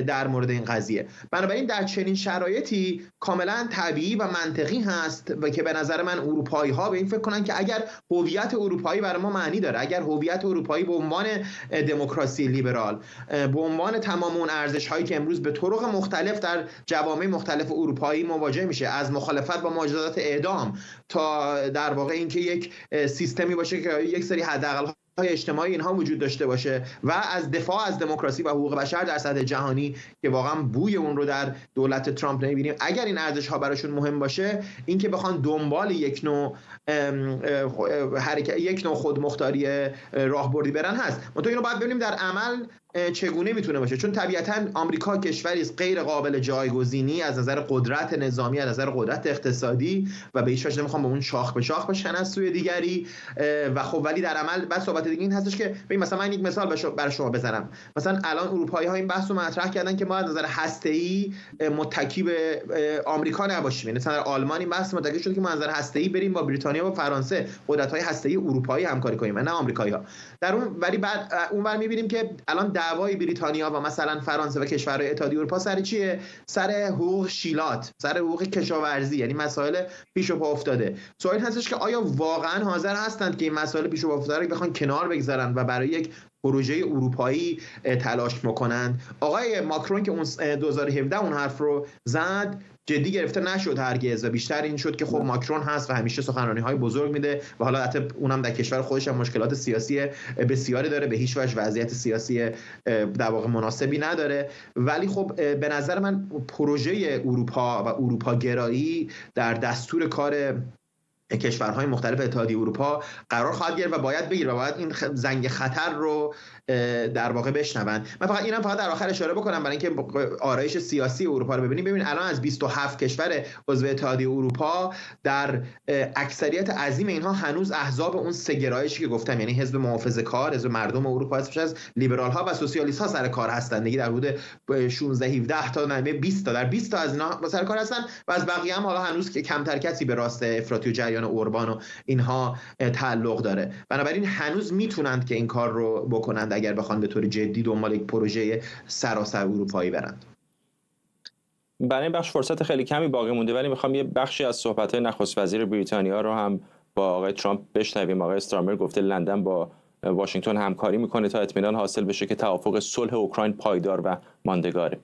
Speaker 10: در مورد این قضیه. بنابراین در چنین شرایطی کاملا طبیعی و منطقی هست و که به نظر من اروپایی‌ها به این فکر کنن که اگر هویت اروپایی برای ما معنی داره، اگر هویت هویت اروپایی به عنوان دموکراسی لیبرال، به عنوان تمام اون ارزش‌هایی که امروز به طرق مختلف در جوامع مختلف اروپایی مواجه میشه، از مخالفت با مجازات اعدام تا در واقع اینکه یک سیستمی باشه که یک سری حداقل اجتماعی اینها وجود داشته باشه و از دفاع از دموکراسی و حقوق بشر در سطح جهانی که واقعا بوی اون رو در دولت ترامپ نمی‌بینیم. اگر این ارزش ها براشون مهم باشه، اینکه بخوان دنبال یک نوع خودمختاری راهبردی برن هست. منتها اینو باید ببینیم در عمل چگونه میتونه باشه، چون طبیعتاً آمریکا کشوری است غیر قابل جایگزینی از نظر قدرت نظامی، از نظر قدرت اقتصادی و به هیچ وجه نمیخوام با اون شاخ به شاخ بشن از سوی دیگری. و خب ولی در عمل بعد صحبت دیگه این هستش که ببین مثلا من یک مثال برای شما بزنم. مثلا الان اروپایی‌ها این بحث رو مطرح کردن که ما از نظر هسته‌ای متکی به آمریکا نباشیم. یعنی مثلا آلمان این بحث متکی شده که ما از نظر هسته‌ای بریم با بریتانیا و فرانسه، قدرت‌های هسته‌ای اروپایی همکاری کنیم، نه آمریکایی‌ها. در اون ولی بعد اونور می‌بینیم که الان دعوای بریتانیا و مثلا فرانسه و کشورهای اتحادیه اروپا سر چیه؟ سر حقوق شیلات، سر حقوق کشاورزی، یعنی مسائل پیش و پا افتاده. سوال هستش که آیا واقعا حاضر هستند که این مسائل پیش و پا افتاده رو بخوان کنار بگذارن و برای یک پروژه اروپایی تلاش میکنند؟ آقای ماکرون که اون 2017 اون حرف رو زد جدی گرفته نشد هرگز و بیشتر این شد که خب ماکرون هست و همیشه سخنرانی‌های بزرگ میده و حالا حتی اونم در کشور خودش هم مشکلات سیاسی بسیاری داره، به هیچ وجه وضعیت سیاسی در واقع مناسبی نداره. ولی خب به نظر من پروژه اروپا و اروپاگرایی در دستور کار کشورهای مختلف اتحادیه اروپا قرار خواهد گرفت و باید بگیره و باید این زنگ خطر رو در واقع بشنوند. من فقط در آخر اشاره بکنم برای اینکه آرایش سیاسی اروپا رو ببینیم. ببین الان از 27 کشور عضو اتحادیه اروپا در اکثریت عظیم اینها هنوز احزاب اون سه گرایشی که گفتم، یعنی حزب محافظه‌کار، حزب مردم اروپا، حزبش از لیبرال ها و سوسیالیست ها سر کار هستن دیگه، در حدود 16 17 تا 20 تا در 20 تا از اینا سر کار هستن و از بقیه هم حالا هنوز که کمتر کسی به راست افراطی و جریان اوربان و اینها تعلق داره. بنابراین هنوز میتونند که این کار رو بکنند اگر بخوان به طور جدی دنبال یک پروژه سراسر اروپایی برند.
Speaker 1: برای این بخش فرصت خیلی کمی باقی مونده، ولی میخوام یه بخشی از صحبت‌های نخست وزیر بریتانیا رو هم با آقای ترامپ بشنویم. آقای استارمر گفته لندن با واشنگتن همکاری میکنه تا اطمینان حاصل بشه که توافق صلح اوکراین پایدار و ماندگاره.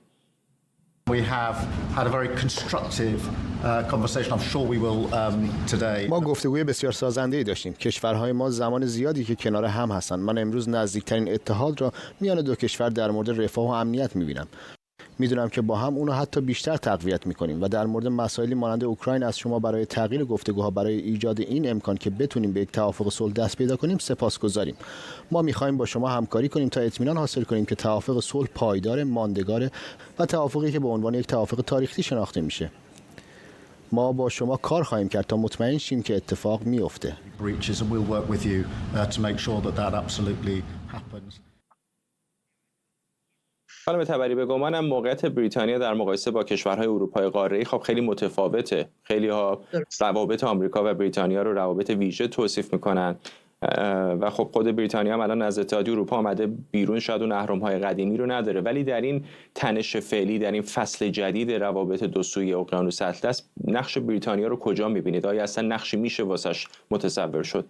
Speaker 11: We have had a very constructive conversation. I'm sure we will today.
Speaker 12: ما گفتگوی بسیار سازنده‌ای داشتیم. کشورهای ما زمان زیادی که کنار هم هستند. من امروز نزدیکترین اتحاد را میان دو کشور در مورد رفاه و امنیت می‌بینم. میدونم که با هم اونو حتی بیشتر تقویت میکنیم و در مورد مسائلی مانند اوکراین از شما برای تغییر گفتگوها برای ایجاد این امکان که بتونیم به یک توافق صلح دست پیدا کنیم سپاسگزاریم. ما میخوایم با شما همکاری کنیم تا اطمینان حاصل کنیم که توافق صلح پایدار، ماندگار و توافقی که به عنوان یک توافق تاریخی شناخته میشه. ما با شما کار خواهیم کرد تا مطمئن شیم که اتفاق میفته.
Speaker 1: حالا تبری به گمانم موقعیت بریتانیا در مقایسه با کشورهای اروپای قاره‌ای خب خیلی متفاوته. خیلی ها روابط آمریکا و بریتانیا رو روابط ویژه توصیف میکنن و خب خود بریتانیا هم الان از اتحادیه اروپا آمده بیرون، شاید اون اهرم‌های قدیمی رو نداره، ولی در این تنش فعلی، در این فصل جدید روابط دو سوی اقیانوس اطلس نقش بریتانیا رو کجا می‌بینید؟ آیا اصلا نقشی میشه واسش متصور شد؟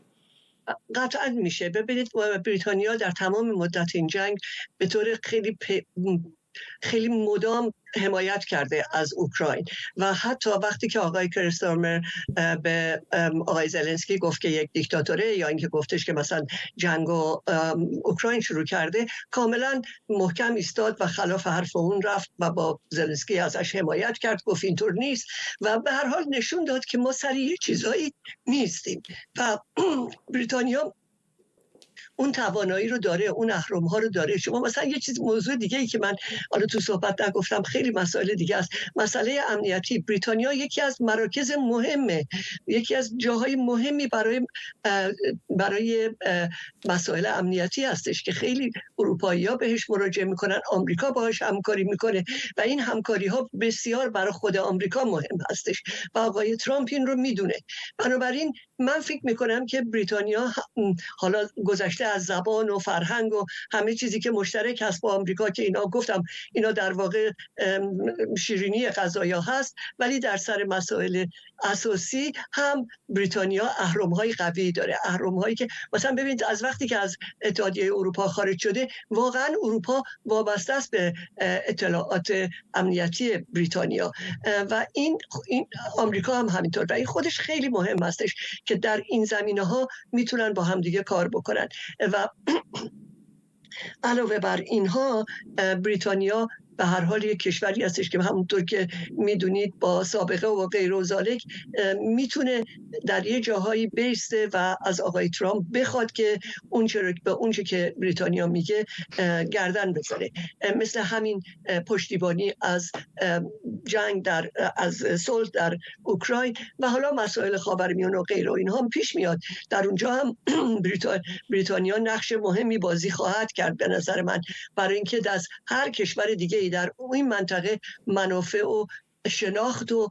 Speaker 9: قطعا میشه. ببینید بریتانیا در تمام مدت این جنگ به طور خیلی مدام حمایت کرده از اوکراین و حتی وقتی که آقای کرستارمر به آقای زلنسکی گفت که یک دیکتاتوره یا اینکه گفتش که مثلا جنگ اوکراین شروع کرده، کاملا محکم ایستاد و خلاف حرف اون رفت و با زلنسکی ازش حمایت کرد، گفت اینطور نیست و به هر حال نشون داد که ما سر یه چیزایی نیستیم و بریتانیا اون توانایی رو داره، اون اهرم‌ها رو داره. شما مثلا یه موضوع دیگه ای که من حالا تو صحبت نگفتم، خیلی مسائل دیگه است، مسئله امنیتی. بریتانیا یکی از مراکز مهمه، یکی از جاهای مهمی برای مسائل امنیتی هستش که خیلی اروپایی‌ها بهش مراجعه میکنن، آمریکا باهاش همکاری میکنه و این همکاری‌ها بسیار برای خود آمریکا مهم هستش و آقای ترامپ این رو میدونه. بنابراین من فکر میکنم که بریتانیا حالا گذشته گذشته از زبان و فرهنگ و همه چیزی که مشترک هست با آمریکا که اینا گفتم اینا در واقع شیرینی قضایا هست، ولی در سر مسائل اساسی هم بریتانیا اهرم‌های قوی داره، اهرم‌هایی که مثلا ببینید از وقتی که از اتحادیه اروپا خارج شده واقعا اروپا وابسته است به اطلاعات امنیتی بریتانیا و این آمریکا هم همینطور و این خودش خیلی مهم هستش که در این زمینه‌ها میتونن با هم دیگه کار بکنن و علاوه بر اینها بریتانیا به هر حال یک کشوری هستش که همونطور که میدونید با سابقه و غیر و ذالک میتونه در یه جاهایی بیسته و از آقای ترامپ بخواد که اونچه که بریتانیا میگه گردن بزنه، مثل همین پشتیبانی از جنگ از صلح در اوکراین و حالا مسائل خاورمیانه و غیره و اینها هم پیش میاد. در اونجا هم بریتانیا نقش مهمی بازی خواهد کرد به نظر من، برای اینکه از هر کشور دیگه در این منطقه منافع و شناخت و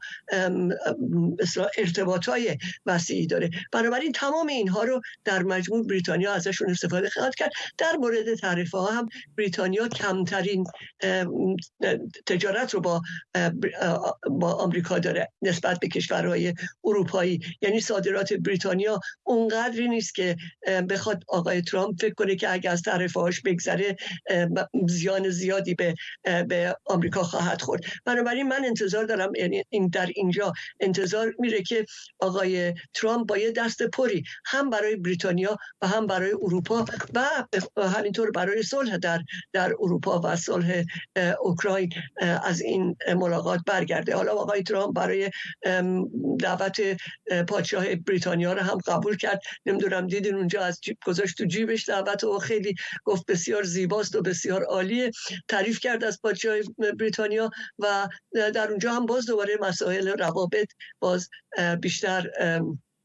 Speaker 9: ارتباطهای وسیعی داره. بنابراین تمام اینها رو در مجموع بریتانیا ازشون استفاده خواهد کرد. در مورد تعرفه ها هم بریتانیا کمترین تجارت رو با آمریکا داره نسبت به کشورهای اروپایی، یعنی صادرات بریتانیا اونقدری نیست که بخواد آقای ترامپ فکر کنه که اگه از تعرفه هاش بگذره زیان زیادی به آمریکا خواهد خورد. بنابراین من انتظار دارم، یعنی در اینجا انتظار میره که آقای ترامپ با یه دست پری هم برای بریتانیا و هم برای اروپا و همینطور برای صلح در اروپا و صلح اوکراین از این ملاقات برگرده. حالا آقای ترامپ برای دعوت پادشاه بریتانیا رو هم قبول کرد. نمیدونم دیدین اونجا از جیب گذاشت تو جیبش دعوت و خیلی گفت بسیار زیباست و بسیار عالیه، تعریف کرد از پادشاه بریتانیا و در اونجا هم باز دوباره مسائل روابط باز بیشتر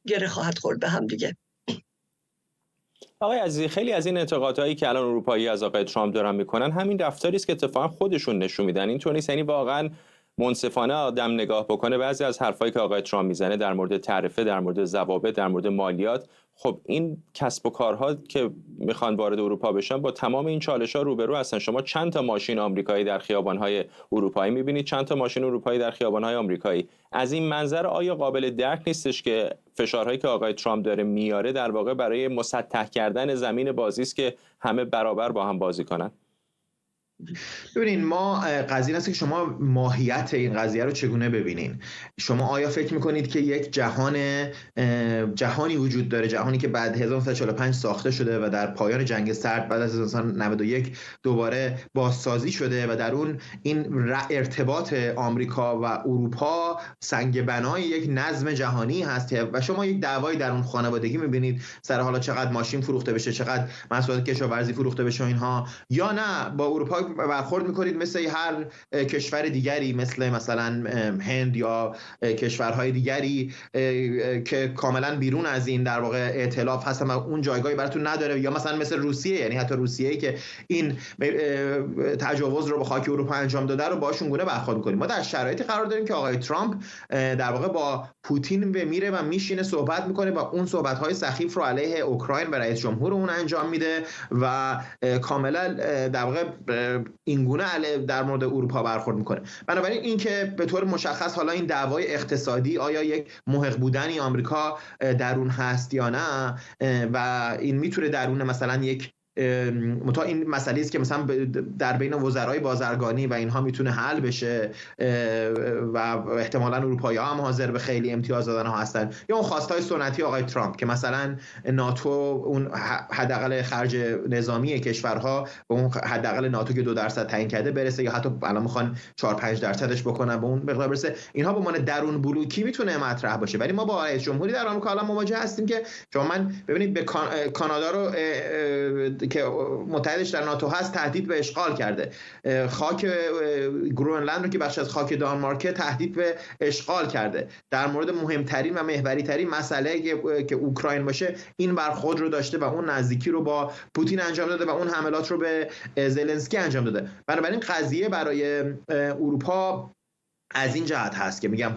Speaker 9: گره خواهد خورد به هم دیگه.
Speaker 1: آقای عزیزی، خیلی از این انتقادهایی که الان اروپایی از آقای ترامپ دارن میکنن همین رفتاری است که اتفاقا خودشون نشون میدن. اینطور نیست؟ یعنی واقعا منصفانه آدم نگاه بکنه بعضی از حرفایی که آقای ترامپ میزنه در مورد تعرفه، در مورد ضوابط، در مورد مالیات، خب این کسب و کارها که میخوان وارد اروپا بشن با تمام این چالش‌ها روبرو هستن. شما چند تا ماشین آمریکایی در خیابان‌های اروپایی می‌بینید، چند تا ماشین اروپایی در خیابان‌های آمریکایی. از این منظر آیا قابل درک نیستش که فشارهایی که آقای ترامپ داره میاره در واقع برای مسطح کردن زمین بازی است که همه برابر با هم بازی کنن؟
Speaker 10: ببینین، ما قضیه است که شما ماهیت این قضیه رو چگونه ببینین. شما آیا فکر میکنید که یک جهانی وجود داره، جهانی که بعد 1945 ساخته شده و در پایان جنگ سرد بعد از 1991 دوباره بازسازی شده و در اون این ارتباط آمریکا و اروپا سنگ بنای یک نظم جهانی هست و شما یک دعوایی در اون خانوادگی میبینید سر حالا چقدر ماشین فروخته بشه، چقدر محصولات کشاورزی فروخته بشه اینها، یا نه با اروپا برخورد میکنید مثل هر کشور دیگری، مثلا هند یا کشورهای دیگری که کاملا بیرون از این در واقع ائتلاف هستن و اون جایگاهی براتون نداره، یا مثلا مثل روسیه، یعنی حتی روسیه‌ای که این تجاوز رو به خاک اروپا انجام داده رو باشون گونه برخورد میکنیم. ما در شرایطی قرار داریم که آقای ترامپ در واقع با پوتین میره و میشینه صحبت میکنه و اون صحبت‌های سخیف رو علیه اوکراین و رئیس جمهور اون انجام میده و کاملا در واقع این گونه در مورد اروپا برخورد میکنه. بنابراین این که به طور مشخص حالا این دعوای اقتصادی آیا یک محق بودنی آمریکا درون هست یا نه و این میتونه درون مثلا یک این مسئله است که مثلا در بین وزرای بازرگانی و اینها میتونه حل بشه و احتمالاً اروپایی‌ها هم حاضر به خیلی امتیاز دادن ها هستن، یا اون خواستای سنتی آقای ترامپ که مثلا ناتو اون حداقل خرج نظامی کشورها به اون حداقل ناتو که 2% تعیین کرده برسه، یا حتی الان میخوان 4-5% بکنن به اون مقدار برسه. اینها به عنوان درون بلوکی میتونه مطرح باشه. ولی ما با رئیس جمهوری در آمریکا الان مواجه هستیم که شما ببینید به کانادا رو که متحدش در ناتو هست تهدید به اشغال کرده، خاک گرونلند رو که بخش از خاک دانمارک تهدید به اشغال کرده. در مورد مهمترین و محوری ترین مسئله که اوکراین باشه این برخورد رو داشته و اون نزدیکی رو با پوتین انجام داده و اون حملات رو به زلنسکی انجام داده. بنابراین قضیه برای اروپا از این جهت هست که میگم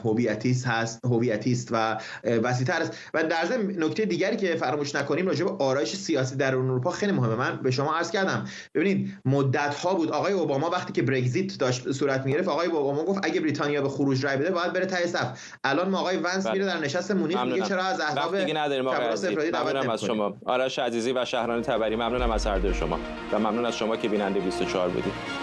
Speaker 10: هویتیست و وسیع‌تر است. و در ضمن نکته دیگری که فراموش نکنیم راجع به آرایش سیاسی در اروپا خیلی مهمه. من به شما عرض کردم ببینید مدت‌ها بود آقای اوباما وقتی که برگزیت داشت صورت می‌گرفت، آقای اوباما گفت اگه بریتانیا به خروج رای بده باید بره ته صف. الان ما آقای ونس میره در نشست مونیخ میگه چرا از احزاب
Speaker 1: ممنونم از شما آرش عزیزی و شهران تبری. ممنونم از هر دو شما و ممنون از شما که بیننده 24 بودید.